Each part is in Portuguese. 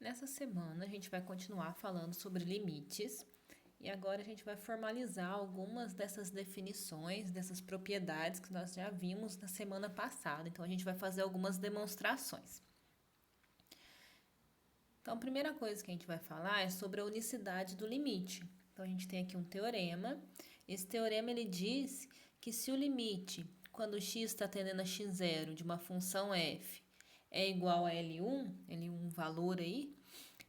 Nessa semana, a gente vai continuar falando sobre limites e agora a gente vai formalizar algumas dessas definições, dessas propriedades que nós já vimos na semana passada. Então, a gente vai fazer algumas demonstrações. Então, a primeira coisa que a gente vai falar é sobre a unicidade do limite. Então, a gente tem aqui um teorema. Esse teorema ele diz que se o limite, quando x está tendendo a x0 de uma função f, é igual a L1 valor aí,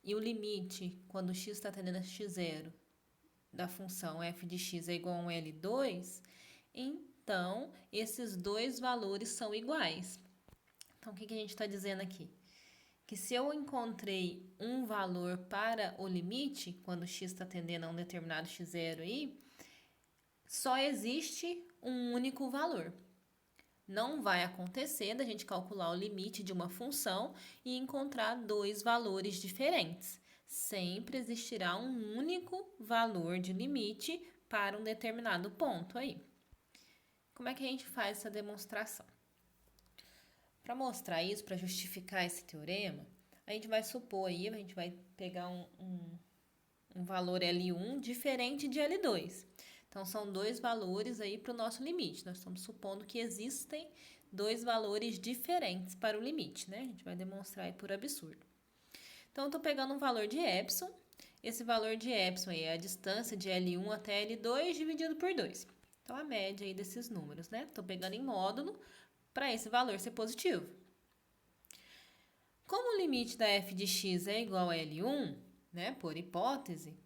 e o limite, quando x está tendendo a x0 da função f de x é igual a um L2, então esses dois valores são iguais. Então, o que a gente está dizendo aqui? Que se eu encontrei um valor para o limite, quando x está tendendo a um determinado x0 aí, só existe um único valor. Não vai acontecer da gente calcular o limite de uma função e encontrar dois valores diferentes. Sempre existirá um único valor de limite para um determinado ponto aí. Como é que a gente faz essa demonstração? Para mostrar isso, para justificar esse teorema, a gente vai supor aí, a gente vai pegar um valor L1 diferente de L2. Então, são dois valores aí para o nosso limite. Nós estamos supondo que existem dois valores diferentes para o limite, né? A gente vai demonstrar aí por absurdo. Então, eu estou pegando um valor de epsilon. Esse valor de epsilon aí é a distância de L1 até L2 dividido por 2. Então, a média aí desses números, né? Estou pegando em módulo para esse valor ser positivo. Como o limite da f de x é igual a L1, né, por hipótese,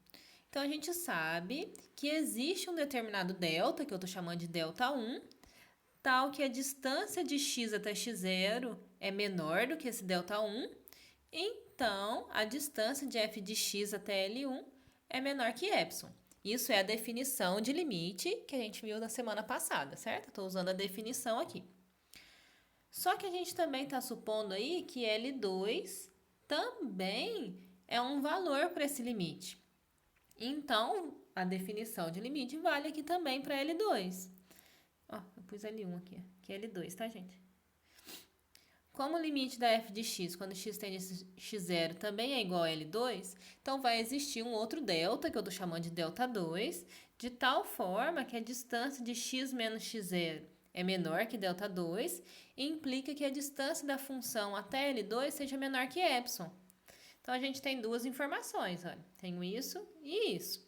então a gente sabe que existe um determinado delta, que eu estou chamando de delta 1, tal que a distância de x até x0 é menor do que esse delta 1, então a distância de f de x até L1 é menor que epsilon. Isso é a definição de limite que a gente viu na semana passada, certo? Estou usando a definição aqui. Só que a gente também está supondo aí que L2 também é um valor para esse limite. Então, a definição de limite vale aqui também para L2. Ó, eu pus L1 aqui, que é L2, tá, gente? Como o limite da f de x, quando x tende a x0, também é igual a L2, então vai existir um outro delta, que eu estou chamando de delta 2, de tal forma que a distância de x menos x0 é menor que delta 2 e implica que a distância da função até L2 seja menor que epsilon. Então, a gente tem duas informações, olha, tenho isso e isso.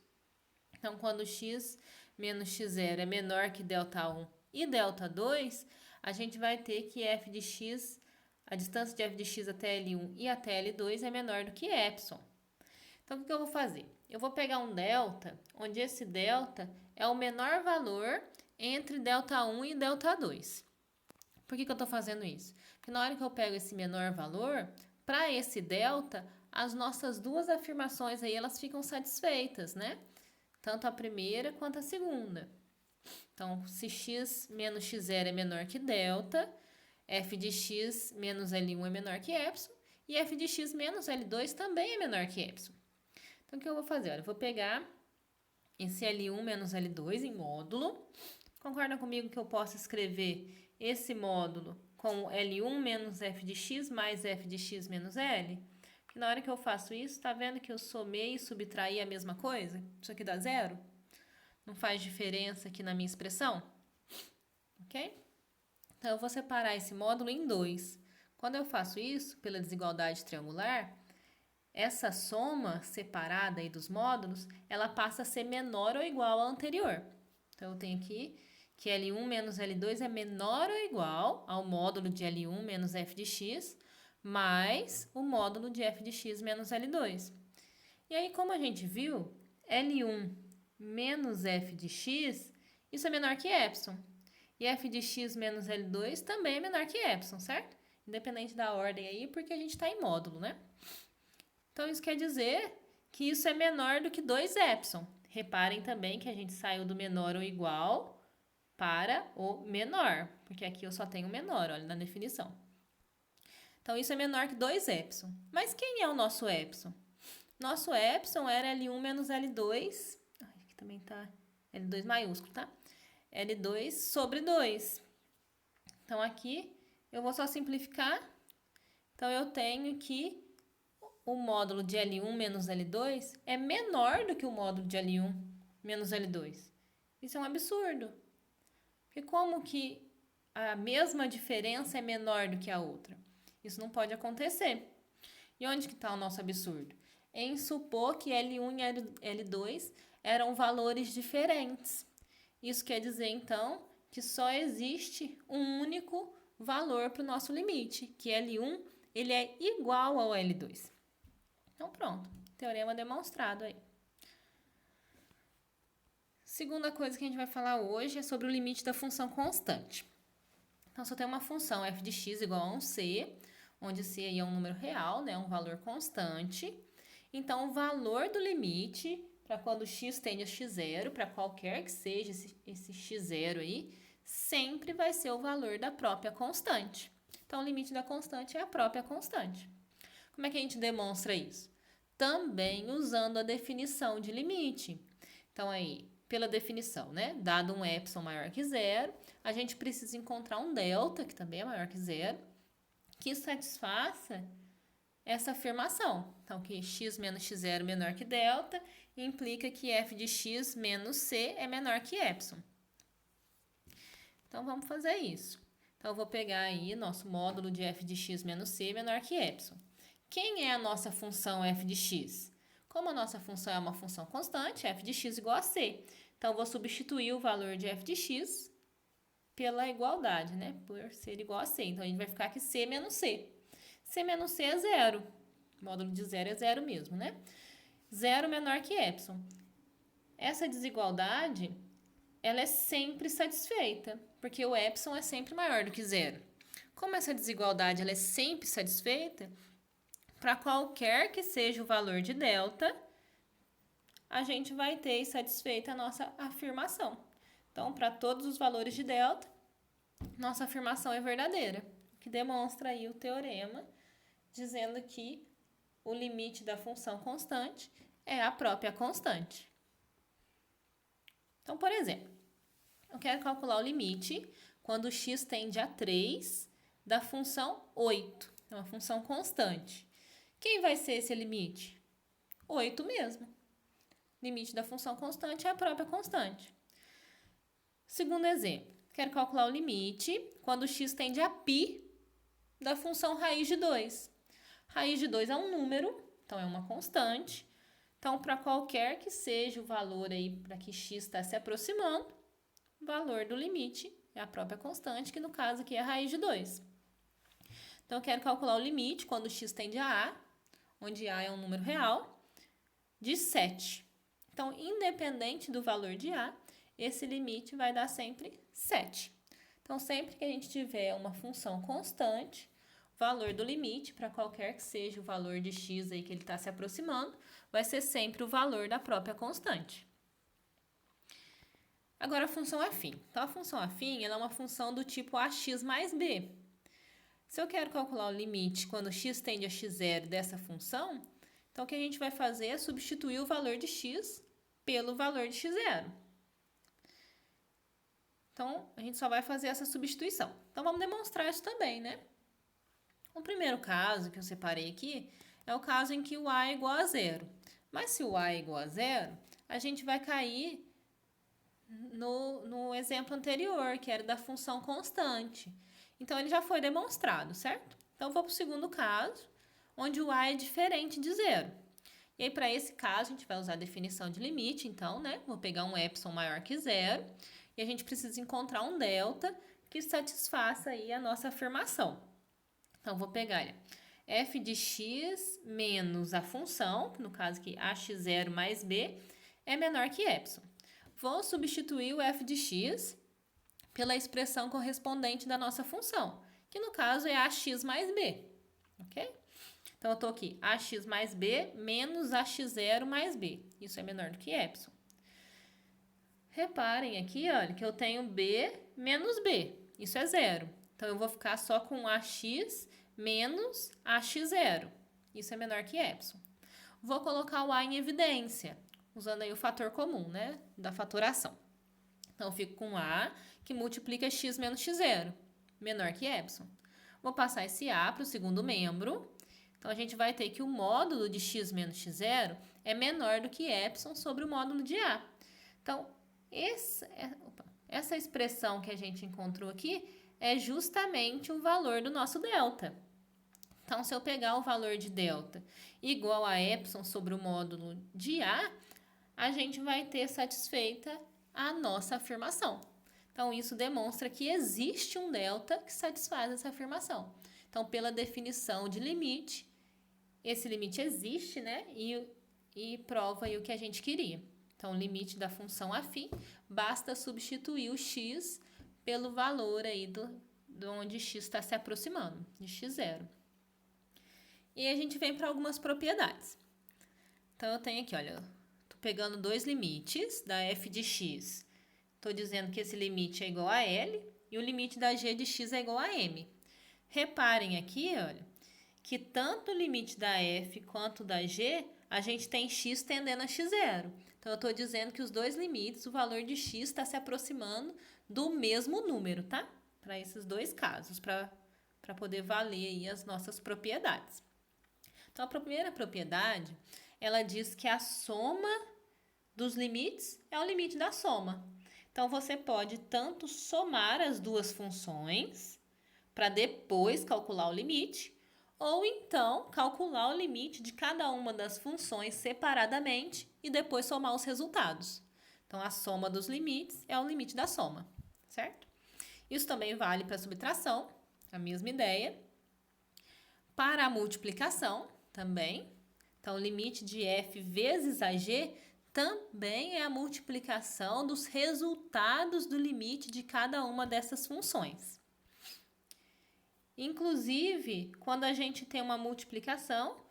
Então, quando x menos x0 é menor que delta 1 e delta 2, a gente vai ter que f de x, a distância de f de x até L1 e até L2 é menor do que epsilon. Então, o que eu vou fazer? Eu vou pegar um delta, onde esse delta é o menor valor entre delta 1 e delta 2. Por que eu estou fazendo isso? Porque na hora que eu pego esse menor valor, para esse delta, as nossas duas afirmações aí, elas ficam satisfeitas, né? Tanto a primeira quanto a segunda. Então, se x menos x0 é menor que delta, f de x menos L1 é menor que epsilon, e f de x menos L2 também é menor que epsilon. Então, o que eu vou fazer? Olha, eu vou pegar esse L1 menos L2 em módulo. Concorda comigo que eu posso escrever esse módulo como L1 menos f de x mais f de x menos L? Porque na hora que eu faço isso, tá vendo que eu somei e subtraí a mesma coisa? Isso aqui dá zero? Não faz diferença aqui na minha expressão? Ok? Então, eu vou separar esse módulo em dois. Quando eu faço isso, pela desigualdade triangular, essa soma separada aí dos módulos, ela passa a ser menor ou igual à anterior. Então, eu tenho aqui que L1 menos L2 é menor ou igual ao módulo de L1 menos f de x, mais o módulo de f de x menos L2. E aí, como a gente viu, L1 menos f de x, isso é menor que epsilon. E f de x menos L2 também é menor que epsilon, certo? Independente da ordem aí, porque a gente está em módulo, né? Então, isso quer dizer que isso é menor do que 2 epsilon. Reparem também que a gente saiu do menor ou igual para o menor, porque aqui eu só tenho menor, olha, na definição. Então, isso é menor que 2 epsilon. Mas quem é o nosso epsilon? Nosso epsilon era L1 menos L2, aqui também tá L2 maiúsculo, tá? L2 sobre 2. Então, aqui eu vou só simplificar. Então, eu tenho que o módulo de L1 menos L2 é menor do que o módulo de L1 menos L2. Isso é um absurdo. Porque como que a mesma diferença é menor do que a outra? Isso não pode acontecer. E onde que está o nosso absurdo? Em supor que L1 e L2 eram valores diferentes. Isso quer dizer, então, que só existe um único valor para o nosso limite, que L1 ele é igual ao L2. Então, pronto. Teorema demonstrado aí. Segunda coisa que a gente vai falar hoje é sobre o limite da função constante. Então, se eu tenho uma função f de x igual a um c, onde c aí é um número real, né, um valor constante, então o valor do limite, para quando x tende a x0, para qualquer que seja esse x0 aí, sempre vai ser o valor da própria constante. Então, o limite da constante é a própria constante. Como é que a gente demonstra isso? Também usando a definição de limite. Então, aí, pela definição, né? Dado um epsilon maior que zero, a gente precisa encontrar um delta, que também é maior que zero, que satisfaça essa afirmação. Então, que x menos x0 menor que delta, implica que f de x menos c é menor que epsilon. Então, vamos fazer isso. Então, eu vou pegar aí nosso módulo de f de x menos c menor que epsilon. Quem é a nossa função f de x? Como a nossa função é uma função constante, f de x igual a c. Então, eu vou substituir o valor de f de x pela igualdade, né? Por ser igual a c. Então, a gente vai ficar aqui c menos c. C menos c é zero. O módulo de zero é zero mesmo, né? Zero menor que epsilon. Essa desigualdade, ela é sempre satisfeita, porque o epsilon é sempre maior do que zero. Como essa desigualdade ela é sempre satisfeita, para qualquer que seja o valor de delta, a gente vai ter satisfeita a nossa afirmação. Então, para todos os valores de delta, nossa afirmação é verdadeira, o que demonstra aí o teorema, dizendo que o limite da função constante é a própria constante. Então, por exemplo, eu quero calcular o limite quando x tende a 3 da função 8, é uma função constante. Quem vai ser esse limite? 8 mesmo. Limite da função constante é a própria constante. Segundo exemplo, quero calcular o limite quando x tende a π da função raiz de 2. Raiz de 2 é um número, então é uma constante. Então, para qualquer que seja o valor aí para que x está se aproximando, o valor do limite é a própria constante, que no caso aqui é a raiz de 2. Então, eu quero calcular o limite quando x tende a A, onde A é um número real, de 7. Então, independente do valor de A, esse limite vai dar sempre 7. Então, sempre que a gente tiver uma função constante, o valor do limite, para qualquer que seja o valor de x aí que ele está se aproximando, vai ser sempre o valor da própria constante. Agora, a função afim. Então, a função afim ela é uma função do tipo ax mais b. Se eu quero calcular o limite quando x tende a x0 dessa função, então o que a gente vai fazer é substituir o valor de x pelo valor de x0. Então, a gente só vai fazer essa substituição. Então, vamos demonstrar isso também, né? O primeiro caso que eu separei aqui é o caso em que o a é igual a zero. Mas se o a é igual a zero, a gente vai cair no exemplo anterior, que era da função constante. Então, ele já foi demonstrado, certo? Então, eu vou para o segundo caso, onde o a é diferente de zero. E aí, para esse caso, a gente vai usar a definição de limite, então, né? Vou pegar um epsilon maior que zero e a gente precisa encontrar um delta que satisfaça aí a nossa afirmação. Então, vou pegar f de x menos a função, no caso aqui, ax0 mais b, é menor que epsilon. Vou substituir o f de x pela expressão correspondente da nossa função, que no caso é ax mais b, ok? Então, eu estou aqui, ax mais b menos ax0 mais b. Isso é menor do que epsilon. Reparem aqui, olha, que eu tenho b menos b. Isso é zero. Então, eu vou ficar só com ax menos ax0. Isso é menor que epsilon. Vou colocar o a em evidência, usando aí o fator comum, né, da fatoração. Então, eu fico com a que multiplica x menos x0, menor que epsilon. Vou passar esse a para o segundo membro. Então, a gente vai ter que o módulo de x menos x0 é menor do que epsilon sobre o módulo de A. Então, essa expressão que a gente encontrou aqui é justamente o valor do nosso delta. Então, se eu pegar o valor de delta igual a epsilon sobre o módulo de a gente vai ter satisfeita a nossa afirmação. Então, isso demonstra que existe um delta que satisfaz essa afirmação. Então, pela definição de limite, esse limite existe, né? E prova aí o que a gente queria. Então, o limite da função afim, basta substituir o x pelo valor aí de onde x está se aproximando, de x0. E a gente vem para algumas propriedades. Então, eu tenho aqui, olha, estou pegando dois limites da f de x. Estou dizendo que esse limite é igual a L e o limite da g de x é igual a m. Reparem aqui, olha, que tanto o limite da f quanto da g, a gente tem x tendendo a x0. Então, eu estou dizendo que os dois limites, o valor de x está se aproximando do mesmo número, tá? Para esses dois casos, para poder valer aí as nossas propriedades. Então, a primeira propriedade, ela diz que a soma dos limites é o limite da soma. Então, você pode tanto somar as duas funções para depois calcular o limite, ou então calcular o limite de cada uma das funções separadamente e depois somar os resultados. Então, a soma dos limites é o limite da soma, certo? Isso também vale para a subtração, a mesma ideia. Para a multiplicação, também. Então, o limite de f vezes a g também é a multiplicação dos resultados do limite de cada uma dessas funções. Inclusive, quando a gente tem uma multiplicação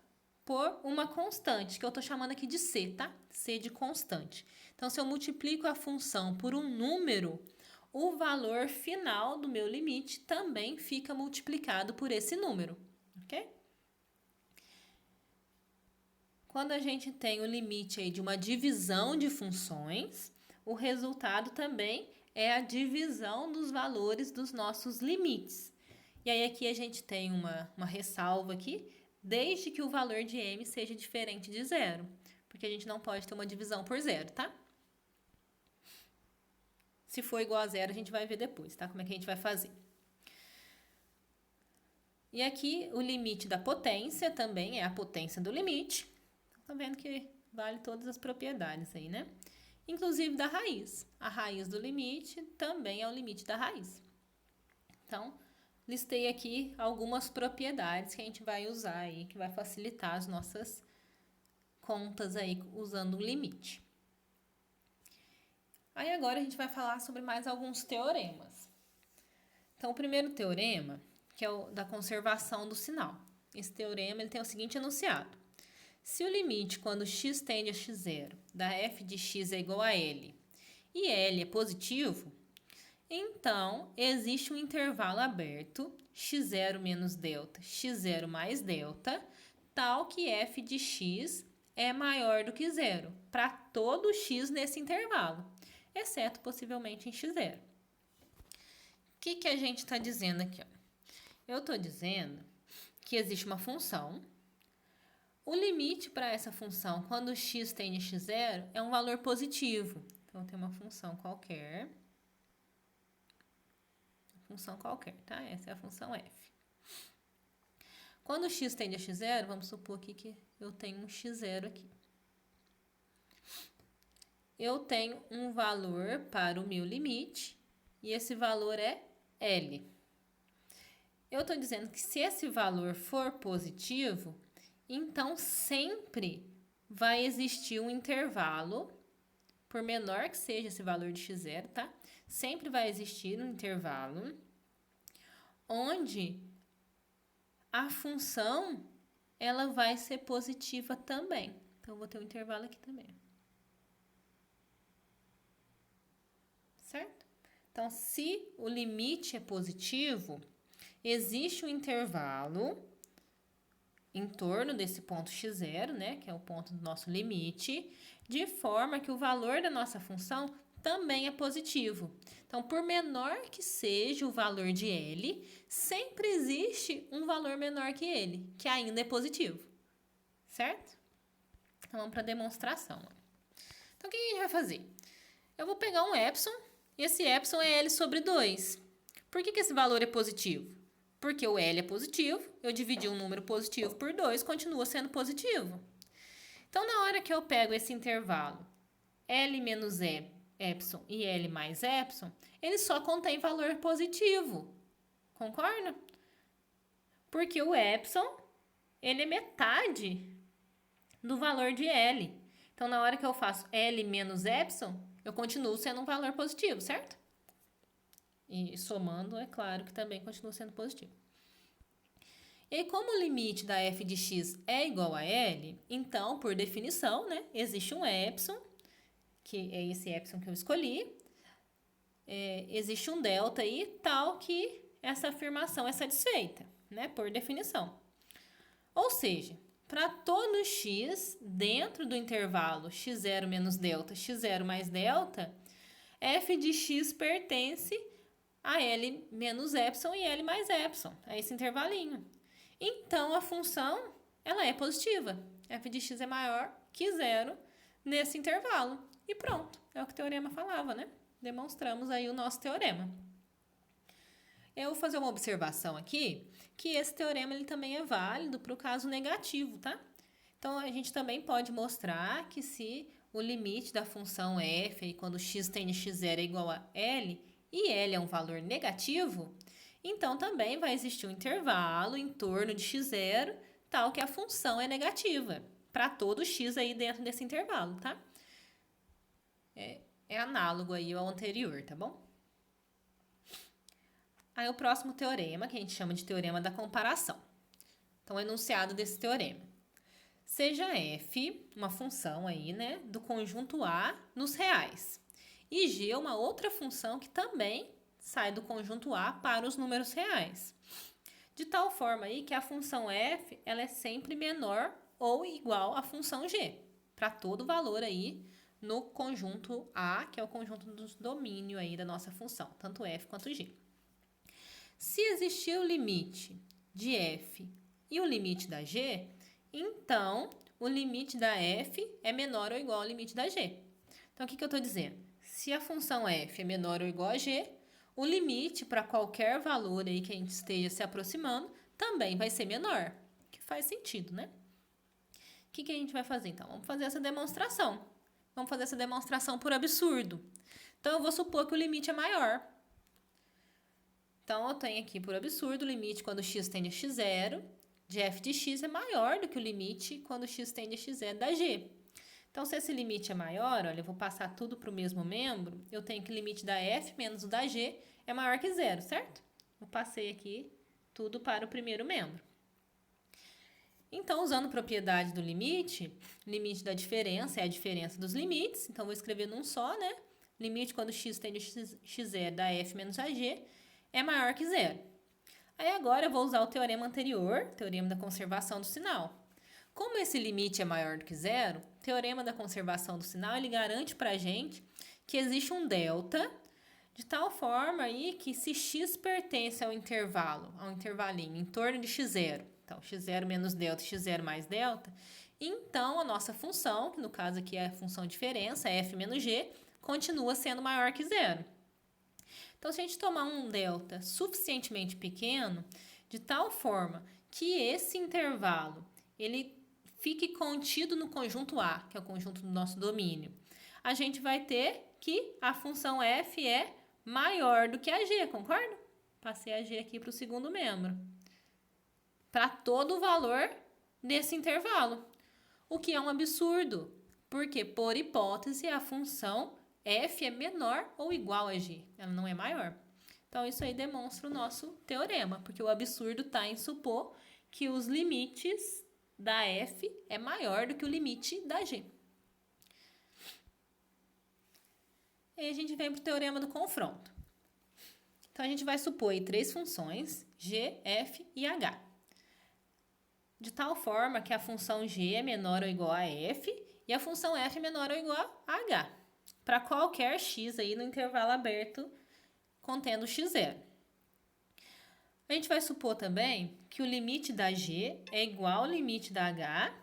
por uma constante, que eu estou chamando aqui de c, tá? C de constante. Então, se eu multiplico a função por um número, o valor final do meu limite também fica multiplicado por esse número, ok? Quando a gente tem o limite aí de uma divisão de funções, o resultado também é a divisão dos valores dos nossos limites. E aí aqui a gente tem uma ressalva aqui, desde que o valor de m seja diferente de zero, porque a gente não pode ter uma divisão por zero, tá? Se for igual a zero, a gente vai ver depois, tá? Como é que a gente vai fazer. E aqui o limite da potência também é a potência do limite. Tá vendo que vale todas as propriedades aí, né? Inclusive da raiz. A raiz do limite também é o limite da raiz. Então, listei aqui algumas propriedades que a gente vai usar aí, que vai facilitar as nossas contas aí usando o limite. Aí agora a gente vai falar sobre mais alguns teoremas. Então, o primeiro teorema, que é o da conservação do sinal. Esse teorema ele tem o seguinte enunciado. Se o limite quando x tende a x0 da f de x é igual a L e L é positivo, então existe um intervalo aberto, x0 menos delta, x0 mais delta, tal que f de x é maior do que zero, para todo x nesse intervalo, exceto possivelmente em x0. O que a gente está dizendo aqui? Eu estou dizendo que existe uma função. O limite para essa função, quando x tende a x0, é um valor positivo. Então, tem uma função qualquer. Tá? Essa é a função f. Quando x tende a x0, vamos supor aqui que eu tenho um x0 aqui. Eu tenho um valor para o meu limite, e esse valor é L. Eu estou dizendo que se esse valor for positivo, então, sempre vai existir um intervalo, por menor que seja esse valor de x0, tá? Sempre vai existir um intervalo onde a função ela vai ser positiva também. Então, eu vou ter um intervalo aqui também. Certo? Então, se o limite é positivo, existe um intervalo em torno desse ponto x0, né, que é o ponto do nosso limite, de forma que o valor da nossa função também é positivo. Então, por menor que seja o valor de L, sempre existe um valor menor que ele, que ainda é positivo. Certo? Então, vamos para a demonstração. Então, o que a gente vai fazer? Eu vou pegar um epsilon, e esse epsilon é L sobre 2. Por que esse valor é positivo? Porque o L é positivo, eu dividi um número positivo por 2, continua sendo positivo. Então, na hora que eu pego esse intervalo L menos epsilon e L mais epsilon, ele só contém valor positivo. Concorda? Porque o epsilon, ele é metade do valor de L. Então, na hora que eu faço L menos epsilon, eu continuo sendo um valor positivo, certo? E somando, é claro que também continua sendo positivo. E aí, como o limite da f de x é igual a L, então, por definição, né, existe um epsilon, que é esse epsilon que eu escolhi, existe um delta aí, tal que essa afirmação é satisfeita, né, por definição. Ou seja, para todo x dentro do intervalo x0 menos delta, x0 mais delta, f de x pertence a L menos epsilon e L mais epsilon, a esse intervalinho. Então, a função, ela é positiva. F de x é maior que 0 nesse intervalo. E pronto, é o que o teorema falava, né? Demonstramos aí o nosso teorema. Eu vou fazer uma observação aqui, que esse teorema ele também é válido para o caso negativo, tá? Então, a gente também pode mostrar que se o limite da função f, aí, quando x tende a x0 é igual a L, e L é um valor negativo, então também vai existir um intervalo em torno de x0, tal que a função é negativa, para todo x aí dentro desse intervalo, tá? É análogo aí ao anterior, tá bom? Aí o próximo teorema, que a gente chama de teorema da comparação. Então, o enunciado desse teorema. Seja f uma função aí, né, do conjunto A nos reais. E g uma outra função que também sai do conjunto A para os números reais. De tal forma aí que a função f, ela é sempre menor ou igual à função g, para todo valor aí no conjunto A, que é o conjunto dos domínios aí da nossa função, tanto f quanto g. Se existir o limite de f e o limite da g, então o limite da f é menor ou igual ao limite da g. Então, o que eu estou dizendo? Se a função f é menor ou igual a g, o limite para qualquer valor aí que a gente esteja se aproximando também vai ser menor, que faz sentido, né? O que a gente vai fazer, então? Vamos fazer essa demonstração. Vamos fazer essa demonstração por absurdo. Então, eu vou supor que o limite é maior. Então, eu tenho aqui, por absurdo, o limite quando x tende a x0 de f de x é maior do que o limite quando x tende a x0 da g. Então, se esse limite é maior, olha, eu vou passar tudo para o mesmo membro, eu tenho que o limite da f menos o da g é maior que 0, certo? Eu passei aqui tudo para o primeiro membro. Então, usando propriedade do limite da diferença é a diferença dos limites, então vou escrever num só, né? Limite quando x tende a x0 da f menos a g é maior que 0. Aí agora eu vou usar o teorema anterior, teorema da conservação do sinal. Como esse limite é maior do que 0, o teorema da conservação do sinal ele garante para a gente que existe um delta de tal forma aí que se x pertence ao intervalinho em torno de x0, então x0 menos delta, x0 mais delta, então a nossa função, que no caso aqui é a função diferença, f menos g, continua sendo maior que 0. Então, se a gente tomar um delta suficientemente pequeno, de tal forma que esse intervalo ele fique contido no conjunto A, que é o conjunto do nosso domínio, a gente vai ter que a função f é maior do que a g, concorda? Passei a g aqui para o segundo membro. Para todo o valor desse intervalo. O que é um absurdo, porque, por hipótese, a função f é menor ou igual a g, ela não é maior. Então, isso aí demonstra o nosso teorema, porque o absurdo está em supor que os limites da f é maior do que o limite da g. E aí a gente vem para o teorema do confronto. Então, a gente vai supor aí 3 funções, g, f e h. De tal forma que a função g é menor ou igual a f e a função f é menor ou igual a h. para qualquer x aí no intervalo aberto contendo x0. A gente vai supor também que o limite da g é igual ao limite da h,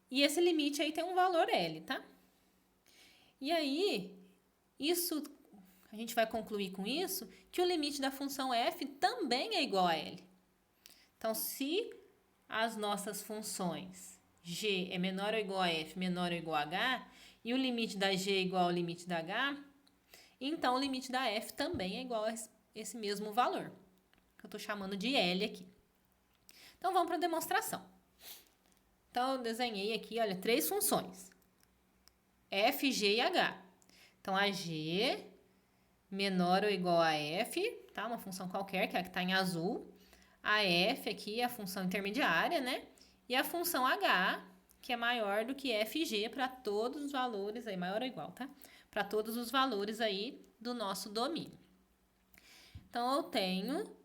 e esse limite aí tem um valor L, tá? E aí, a gente vai concluir com isso que o limite da função f também é igual a L. Então, se as nossas funções g é menor ou igual a f, menor ou igual a h, e o limite da g é igual ao limite da h, então o limite da f também é igual a esse mesmo valor, que eu estou chamando de L aqui. Então, vamos para a demonstração. Então, eu desenhei aqui, olha, 3 funções. F, G e H. Então, a G menor ou igual a F, tá? Uma função qualquer, que é a que está em azul. A F aqui é a função intermediária, né? E a função H, que é maior do que F e G para todos os valores, aí maior ou igual, tá? Para todos os valores aí do nosso domínio. Então, eu tenho,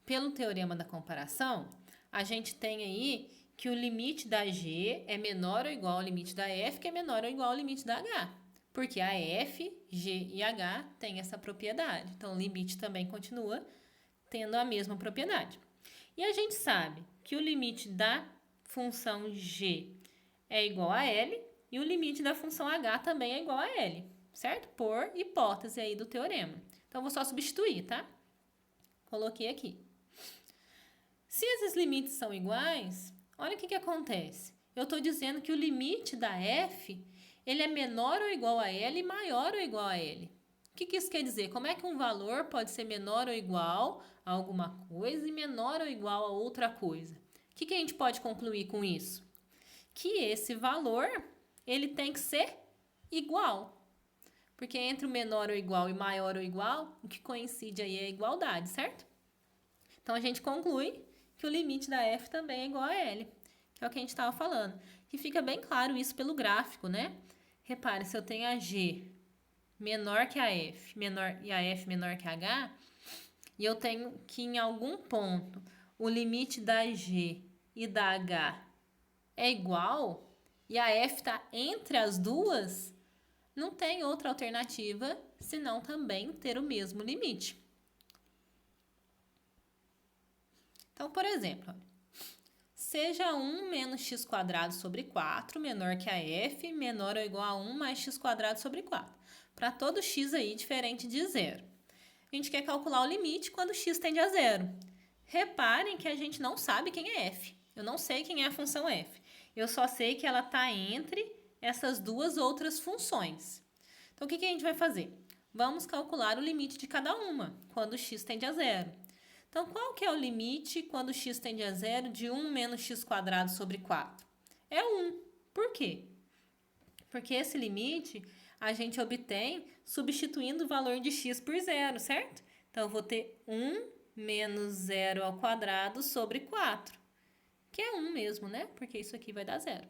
pelo teorema da comparação, a gente tem aí que o limite da G é menor ou igual ao limite da F, que é menor ou igual ao limite da H. Porque a F, G e H têm essa propriedade. Então, o limite também continua tendo a mesma propriedade. E a gente sabe que o limite da função G é igual a L e o limite da função H também é igual a L, certo? Por hipótese aí do teorema. Então, vou só substituir, tá? Coloquei aqui. Se esses limites são iguais, olha o que acontece. Eu estou dizendo que o limite da f ele é menor ou igual a L e maior ou igual a L. O que isso quer dizer? Como é que um valor pode ser menor ou igual a alguma coisa e menor ou igual a outra coisa? O que a gente pode concluir com isso? Que esse valor ele tem que ser igual. Porque entre o menor ou igual e maior ou igual, o que coincide aí é a igualdade, certo? Então, a gente conclui que o limite da f também é igual a L, que é o que a gente estava falando. E fica bem claro isso pelo gráfico, né? Repare, se eu tenho a g menor que a f, e a f menor que a h, e eu tenho que em algum ponto o limite da g e da h é igual, e a f está entre as duas, não tem outra alternativa senão também ter o mesmo limite. Então, por exemplo, seja 1 menos x² sobre 4 menor que a f, menor ou igual a 1 mais x² sobre 4. Para todo x aí diferente de zero. A gente quer calcular o limite quando x tende a zero. Reparem que a gente não sabe quem é f. Eu não sei quem é a função f. Eu só sei que ela está entre essas duas outras funções. Então, o que a gente vai fazer? Vamos calcular o limite de cada uma quando x tende a zero. Então, qual que é o limite quando x tende a zero de 1 menos x² sobre 4? É 1. Por quê? Porque esse limite a gente obtém substituindo o valor de x por zero, certo? Então, eu vou ter 1 menos 0 ao quadrado sobre 4, que é 1 mesmo, né? Porque isso aqui vai dar zero.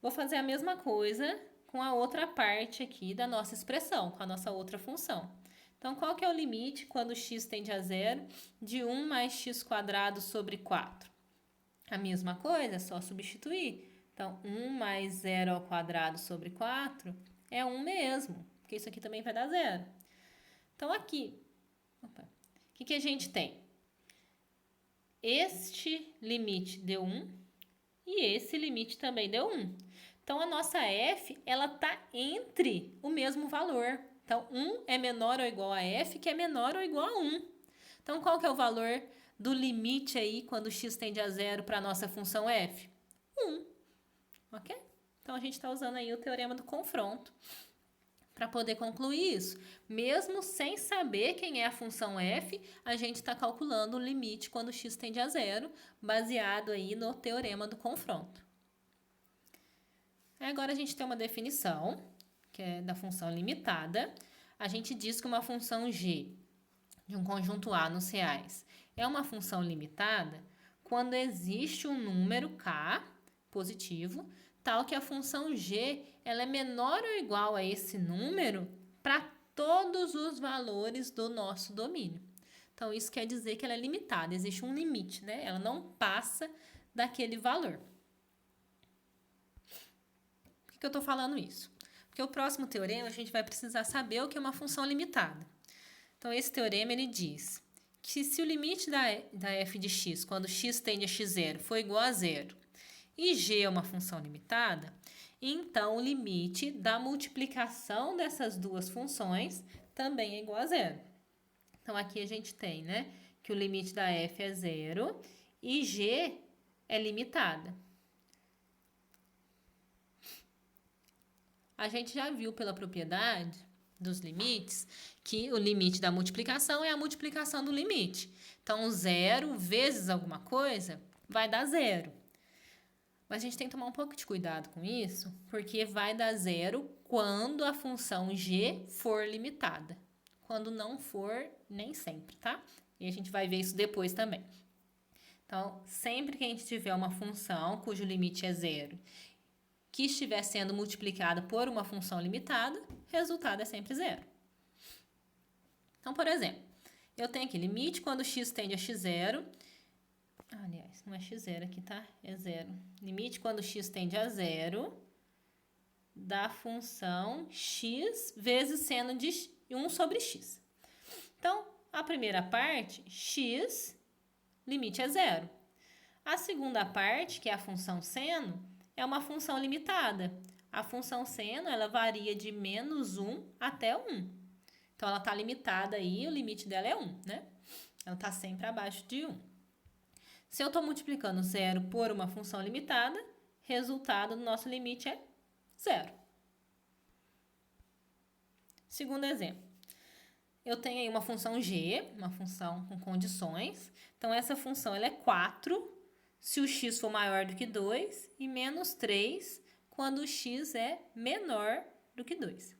Vou fazer a mesma coisa com a outra parte aqui da nossa expressão, com a nossa outra função. Então, qual que é o limite quando x tende a zero de 1 mais x² sobre 4? A mesma coisa, é só substituir. Então, 1 mais 0 ao quadrado sobre 4 é 1 mesmo, porque isso aqui também vai dar zero. Então, aqui, o que a gente tem? Este limite deu 1 e esse limite também deu 1. Então, a nossa f, ela está entre o mesmo valor. Então, 1 é menor ou igual a f, que é menor ou igual a 1. Então, qual que é o valor do limite aí quando x tende a zero para a nossa função f? 1. Ok? Então, a gente está usando aí o teorema do confronto para poder concluir isso. Mesmo sem saber quem é a função f, a gente está calculando o limite quando x tende a zero, baseado aí no teorema do confronto. Agora, a gente tem uma definição, que é da função limitada. A gente diz que uma função g de um conjunto A nos reais é uma função limitada quando existe um número k positivo, tal que a função g ela é menor ou igual a esse número para todos os valores do nosso domínio. Então, isso quer dizer que ela é limitada, existe um limite, né? Ela não passa daquele valor. O que que eu estou falando isso? Porque o próximo teorema a gente vai precisar saber o que é uma função limitada. Então, esse teorema ele diz que se o limite da f de x, quando x tende a x0, for igual a zero, e g é uma função limitada, então o limite da multiplicação dessas duas funções também é igual a zero. Então, aqui a gente tem, né, que o limite da f é zero e g é limitada. A gente já viu pela propriedade dos limites que o limite da multiplicação é a multiplicação do limite. Então, zero vezes alguma coisa vai dar zero. Mas a gente tem que tomar um pouco de cuidado com isso, porque vai dar zero quando a função g for limitada. Quando não for, nem sempre, tá? E a gente vai ver isso depois também. Então, sempre que a gente tiver uma função cujo limite é zero, que estiver sendo multiplicada por uma função limitada, o resultado é sempre zero. Então, por exemplo, eu tenho aqui limite quando x tende a x0. Aliás, não é x0 aqui, tá? É zero. Limite quando x tende a zero da função x vezes seno de 1 sobre x. Então, a primeira parte, x, limite é zero. A segunda parte, que é a função seno, é uma função limitada. A função seno, ela varia de menos 1 até 1. Então, ela está limitada aí, o limite dela é 1, né? Ela está sempre abaixo de 1. Se eu estou multiplicando zero por uma função limitada, resultado do nosso limite é zero. Segundo exemplo. Eu tenho aí uma função g, uma função com condições. Então, essa função ela é 4 se o x for maior do que 2 e menos 3 quando o x é menor do que 2.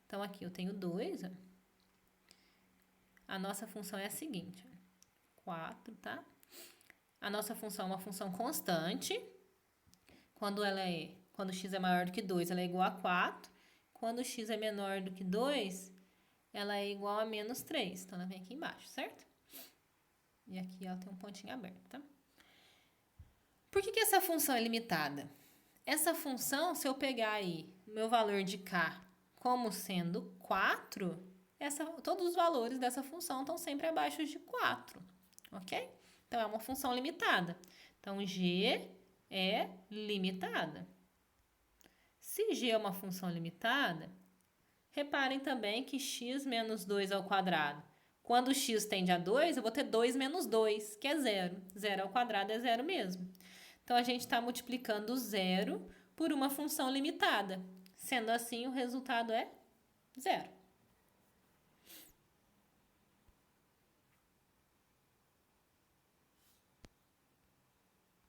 Então, aqui eu tenho 2. Ó. A nossa função é a seguinte. 4, tá? A nossa função é uma função constante. Quando x é maior do que 2, ela é igual a 4. Quando x é menor do que 2, ela é igual a menos 3. Então, ela vem aqui embaixo, certo? E aqui ela tem um pontinho aberto, tá? Por que essa função é limitada? Essa função, se eu pegar aí o meu valor de k como sendo 4, todos os valores dessa função estão sempre abaixo de 4, ok? Então, é uma função limitada. Então, g é limitada. Se g é uma função limitada, reparem também que x menos 2 ao quadrado. Quando x tende a 2, eu vou ter 2 menos 2, que é 0. 0 ao quadrado é 0 mesmo. Então, a gente está multiplicando 0 por uma função limitada. Sendo assim, o resultado é 0.